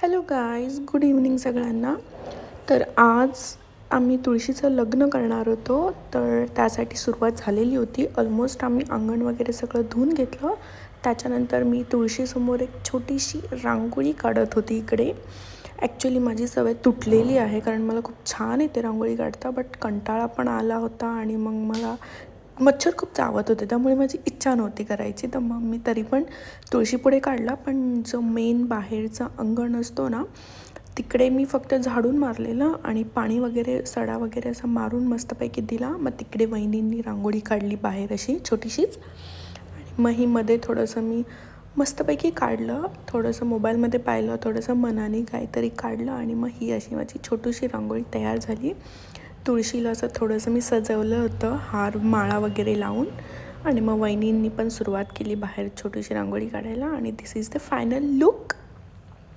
Hello guys, good evening सगळ्यांना. तर आज आम्ही तुळशीचं लग्न करणार होतो, तर त्यासाठी सुरुवात झालेली होती. ऑलमोस्ट आम्ही अंगण वगैरे सगळं धुवून घेतलं. त्याच्यानंतर मी तुळशीसमोर एक छोटीशी रांगोळी काढत होती. इकडे ॲक्च्युली माझी सवय तुटलेली आहे, कारण मला खूप छान येते रांगोळी काढता, बट कंटाळा पण आला होता आणि मग मला मच्छर खूप चावत होते, त्यामुळे माझी इच्छा नव्हती करायची. तर मग मी तरी पण तुळशीपुढे काढला. पण जो मेन बाहेरचा अंगण असतो ना, तिकडे मी फक्त झाडून मारलेलं आणि पाणी वगैरे सडा वगैरे असं मारून मस्तपैकी दिला. मग तिकडे वहिनींनी रांगोळी काढली बाहेर अशी छोटीशीच. आणि मग ही मध्ये थोडंसं मी मस्तपैकी काढलं, थोडंसं मोबाईलमध्ये पाहिलं, थोडंसं मनाने काहीतरी काढलं आणि मग ही अशी माझी छोटीशी रांगोळी तयार झाली. तुळशीला असं थोडंसं मी सजवलं होतं, हार माळा वगैरे लावून. आणि मग वहिनींनी पण सुरुवात केली बाहेर छोटीशी रांगोळी काढायला. आणि दिस इज द फायनल लुक.